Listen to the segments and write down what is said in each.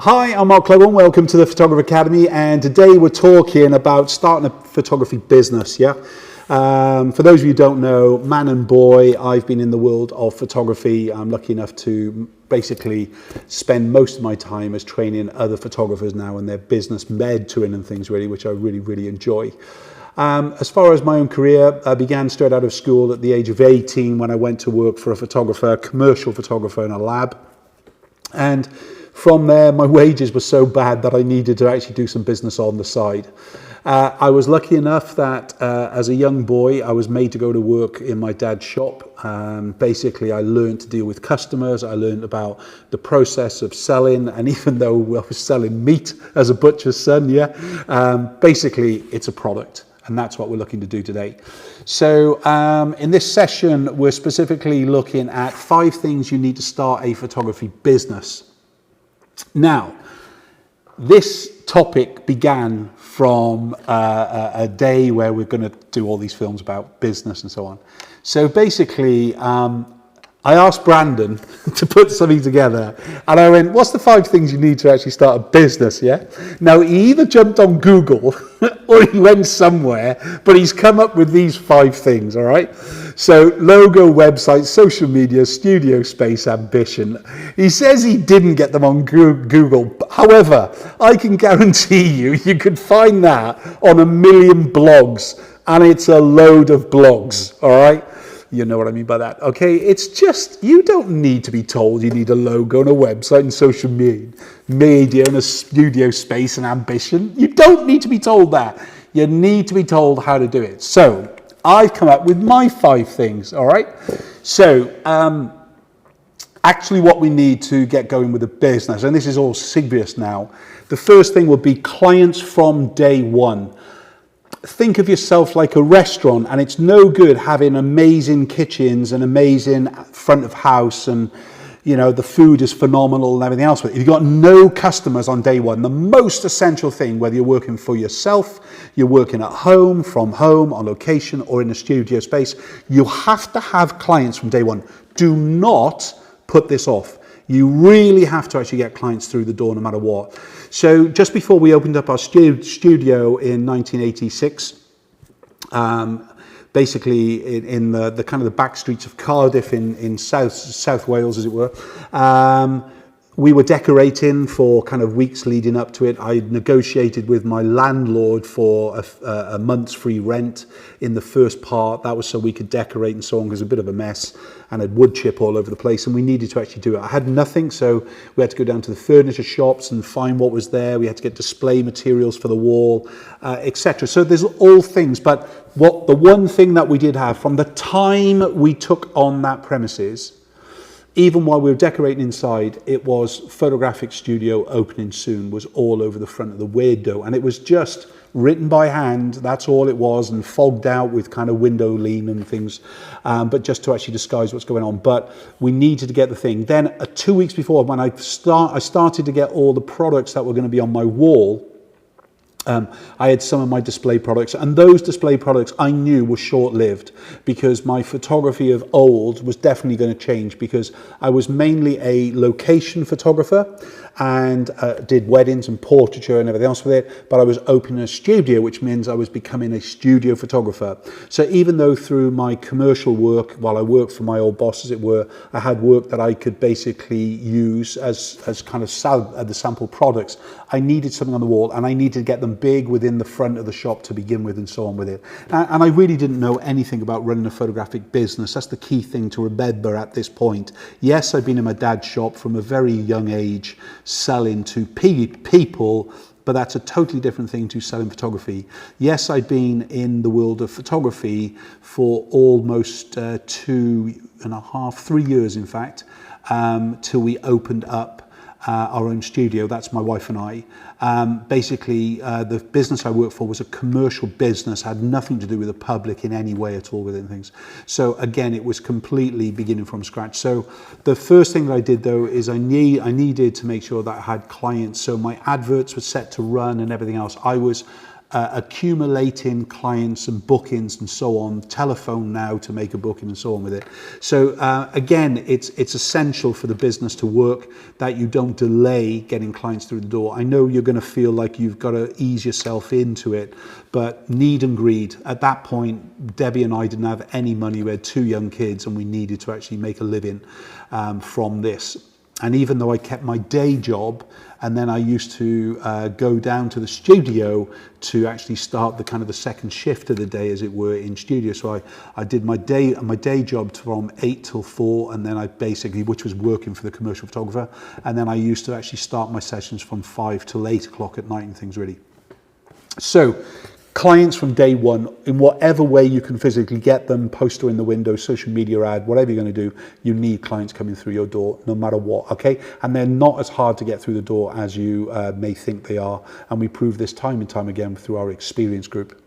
Hi, I'm Mark Claiborne. Welcome to the Photographer Academy, and today we're talking about starting a photography business. For those of you who don't know, man and boy, I've been in the world of photography. I'm lucky enough to basically spend most of my time as training other photographers now in their business mentoring and things really, which I really enjoy. As far as my own career, I began straight out of school at the age of 18 when I went to work for a photographer, a commercial photographer in a lab. And from there, my wages were so bad that I needed to actually do some business on the side. I was lucky enough that as a young boy, I was made to go to work in my dad's shop. Basically, I learned to deal with customers. I learned about the process of selling. And even though I was selling meat as a butcher's son, basically, it's a product. And that's what we're looking to do today. So in this session, we're specifically looking at 5 things you need to start a photography business. Now, this topic began from a day where we're going to do all these films about business and so on. So basically, I asked Brandon to put something together, and I went, what's the 5 things you need to actually start a business, Now, he either jumped on Google or he went somewhere, but he's come up with these 5 things, all right? So, logo, website, social media, studio space, ambition. He says he didn't get them on Google. However, I can guarantee you could find that on a million blogs, and it's a load of blogs, all right? You know what I mean by that, okay? It's just, you don't need to be told you need a logo and a website and social media and a studio space and ambition. You don't need to be told that. You need to be told how to do it. So, I've come up with my 5 things, all right? So, actually what we need to get going with the business, and this is all serious now, the first thing would be clients from day one. Think of yourself like a restaurant, and it's no good having amazing kitchens and amazing front of house and the food is phenomenal and everything else, but if you've got no customers on day one, the most essential thing, whether you're working for yourself, you're working at home, from home, on location, or in a studio space, you have to have clients from day one. Do not put this off. You really have to actually get clients through the door no matter what. So just before we opened up our studio in 1986, basically in the kind of the back streets of Cardiff in South Wales, as it were, we were decorating for kind of weeks leading up to it. I negotiated with my landlord for a month's free rent in the first part. That was so we could decorate and so on, because it was a bit of a mess and had wood chip all over the place, and we needed to actually do it. I had nothing, so we had to go down to the furniture shops and find what was there. We had to get display materials for the wall, etc. So there's all things, but the one thing that we did have from the time we took on that premises, even while we were decorating inside, it was photographic studio opening soon, was all over the front of the window, and it was just written by hand. That's all it was, and fogged out with kind of window lean and things, but just to actually disguise what's going on. But we needed to get the thing. Then 2 weeks before, when I started to get all the products that were going to be on my wall, I had some of my display products, and those display products I knew were short-lived, because my photography of old was definitely going to change, because I was mainly a location photographer and did weddings and portraiture and everything else with it, but I was opening a studio, which means I was becoming a studio photographer. So even though through my commercial work, while I worked for my old boss, as it were, I had work that I could basically use as kind of the sample products, I needed something on the wall, and I needed to get them big within the front of the shop to begin with, and so on with it. And I really didn't know anything about running a photographic business. That's the key thing to remember at this point. Yes, I've been in my dad's shop from a very young age, selling to people, but that's a totally different thing to selling photography. Yes, I've been in the world of photography for almost 2.5, 3 years, in fact, till we opened up our own studio. That's my wife and I. Basically, the business I worked for was a commercial business, had nothing to do with the public in any way at all within things. So again, it was completely beginning from scratch. So the first thing that I did, though, is I needed to make sure that I had clients. So my adverts were set to run and everything else. I was accumulating clients and bookings and so on, telephone now to make a booking and so on with it. So again, it's essential for the business to work that you don't delay getting clients through the door. I know you're going to feel like you've got to ease yourself into it, but need and greed. At that point, Debbie and I didn't have any money. We had 2 young kids and we needed to actually make a living from this. And even though I kept my day job, and then I used to go down to the studio to actually start the kind of the second shift of the day, as it were, in studio. So I did my day job from 8 till 4, and then I basically, which was working for the commercial photographer, and then I used to actually start my sessions from 5 till 8 o'clock at night and things really. So clients from day one, in whatever way you can physically get them, poster in the window, social media ad, whatever you're going to do, you need clients coming through your door no matter what, okay? And they're not as hard to get through the door as you may think they are, and we prove this time and time again through our experience group.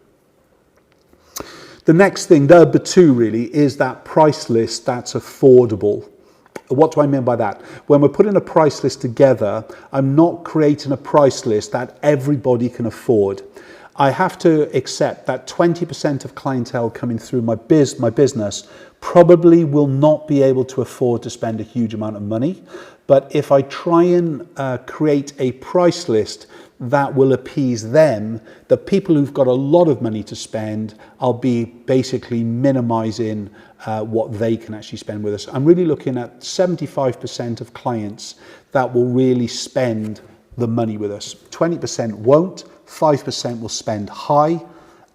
The next thing, number 2 really, is that price list that's affordable. What do I mean by that? When we're putting a price list together, I'm not creating a price list that everybody can afford. I have to accept that 20% of clientele coming through my business probably will not be able to afford to spend a huge amount of money. But if I try and create a price list that will appease them, the people who've got a lot of money to spend, I'll be basically minimizing what they can actually spend with us. I'm really looking at 75% of clients that will really spend the money with us. 20% won't. 5% will spend high,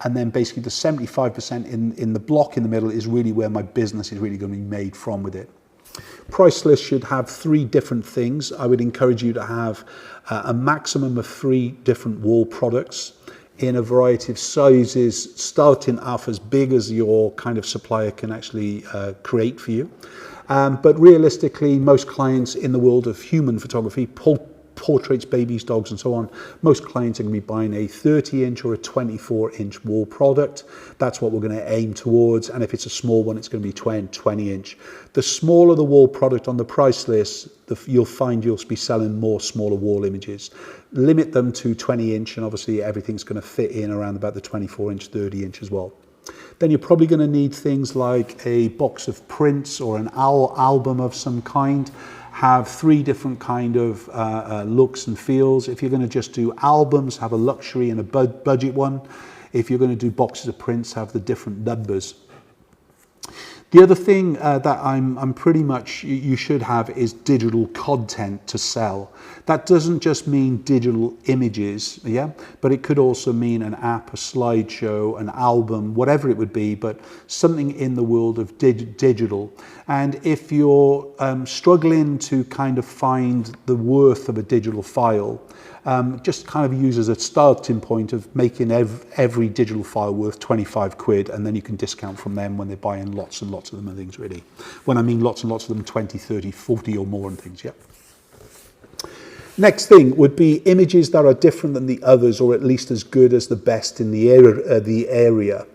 and then basically the 75% in the block in the middle is really where my business is really going to be made from with it. Price list should have 3 different things. I would encourage you to have a maximum of 3 different wall products in a variety of sizes, starting off as big as your kind of supplier can actually create for you. But realistically, most clients in the world of human photography, portraits, babies, dogs and so on, most clients are going to be buying a 30-inch or a 24-inch wall product. That's what we're going to aim towards, and if it's a small one, it's going to be 20-inch. The smaller the wall product on the price list, you'll find you'll be selling more smaller wall images. Limit them to 20-inch, and obviously everything's going to fit in around about the 24-inch, 30-inch as well. Then you're probably going to need things like a box of prints or an album of some kind. Have 3 different kind of looks and feels. If you're going to just do albums, have a luxury and a budget one. If you're going to do boxes of prints, have the different numbers. The other thing that I'm pretty much you should have is digital content to sell. That doesn't just mean digital images, yeah, but it could also mean an app, a slideshow, an album, whatever it would be, but something in the world of digital. And if you're struggling to kind of find the worth of a digital file, just kind of use as a starting point of making every digital file worth 25 quid, and then you can discount from them when they're buying lots and lots of them and things really. When I mean lots and lots of them, 20, 30, 40 or more and things, yeah. Next thing would be images that are different than the others, or at least as good as the best in the area.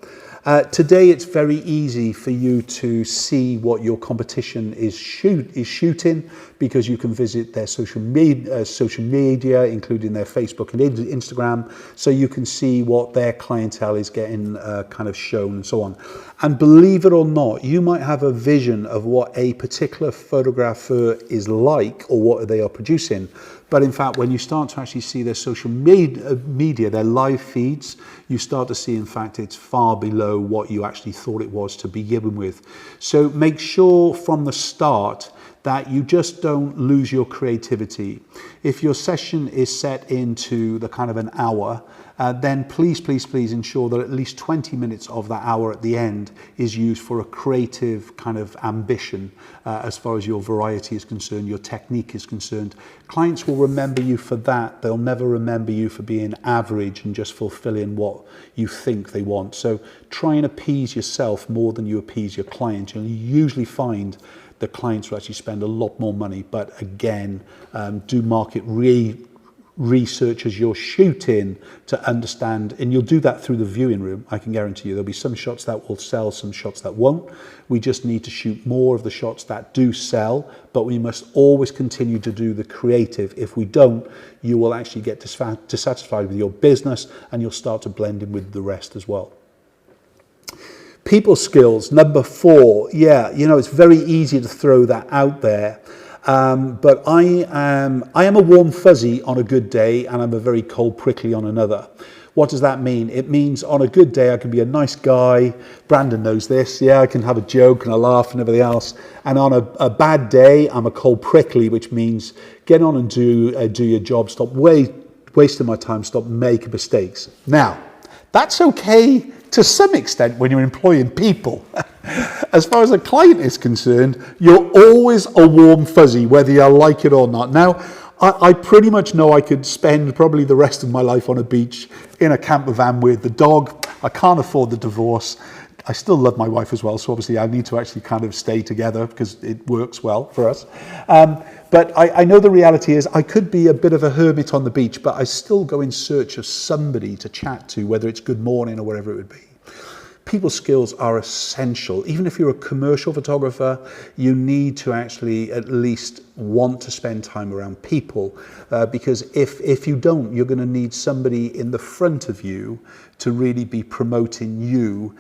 Today it's very easy for you to see what your competition is shooting, because you can visit their social media, including their Facebook and Instagram, so you can see what their clientele is getting kind of shown and so on. And believe it or not, you might have a vision of what a particular photographer is like or what they are producing. But in fact, when you start to actually see their social media, their live feeds, you start to see, in fact, it's far below what you actually thought it was to begin with. So make sure from the start that you just don't lose your creativity. If your session is set into the kind of an hour, then please ensure that at least 20 minutes of that hour at the end is used for a creative kind of ambition as far as your variety is concerned, your technique is concerned. Clients will remember you for that. They'll never remember you for being average and just fulfilling what you think they want. So try and appease yourself more than you appease your client. You'll usually find the clients will actually spend a lot more money, but again, do market research as you're shooting to understand, and you'll do that through the viewing room. I can guarantee you there'll be some shots that will sell, some shots that won't. We just need to shoot more of the shots that do sell, but we must always continue to do the creative. If we don't, you will actually get dissatisfied with your business and you'll start to blend in with the rest as well. People skills, number 4. Yeah, you know, it's very easy to throw that out there. But I am a warm fuzzy on a good day, and I'm a very cold prickly on another. What does that mean? It means on a good day I can be a nice guy. Brandon knows this. Yeah, I can have a joke and a laugh and everything else. And on a bad day, I'm a cold prickly, which means get on and do your job. Stop wasting my time. Stop making mistakes. Now, that's okay to some extent when you're employing people. As far as a client is concerned, you're always a warm fuzzy, whether you like it or not. Now, I pretty much know I could spend probably the rest of my life on a beach in a camper van with the dog. I can't afford the divorce. I still love my wife as well, so obviously I need to actually kind of stay together because it works well for us. But I know the reality is I could be a bit of a hermit on the beach, but I still go in search of somebody to chat to, whether it's good morning or whatever it would be. People skills are essential. Even if you're a commercial photographer, you need to actually at least want to spend time around people, because if you don't, you're going to need somebody in the front of you to really be promoting you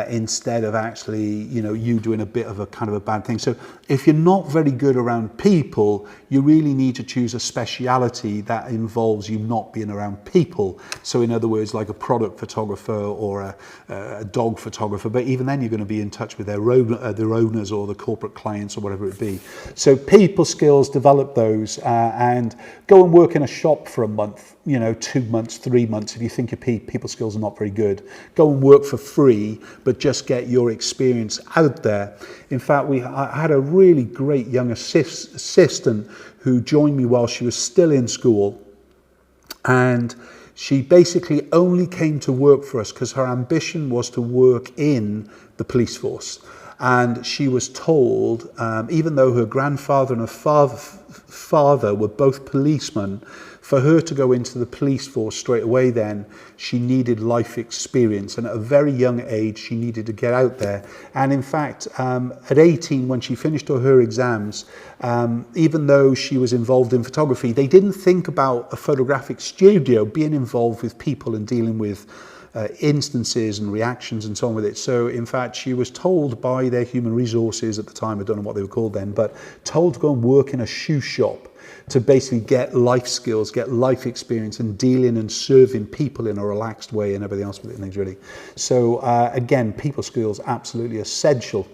instead of actually, you know, you doing a bit of a kind of a bad thing. So if you're not very good around people, you really need to choose a speciality that involves you not being around people. So in other words, like a product photographer or a dog photographer, but even then you're going to be in touch with their owners or the corporate clients or whatever it be. So people skills, develop those, and go and work in a shop for a month, you know, 2 months, 3 months. If you think your people skills are not very good, go and work for free, but just get your experience out there. In fact, I had a really great young assistant who joined me while she was still in school, and she basically only came to work for us because her ambition was to work in the police force. And she was told, even though her grandfather and her father were both policemen, for her to go into the police force straight away then, she needed life experience. And at a very young age, she needed to get out there. And in fact, at 18, when she finished her exams, even though she was involved in photography, they didn't think about a photographic studio being involved with people and dealing with instances and reactions and so on with it. So in fact, she was told by their human resources at the time, I don't know what they were called then, but told to go and work in a shoe shop to basically get life skills, get life experience and dealing and serving people in a relaxed way and everything else with it and things really. So again, people skills absolutely essential.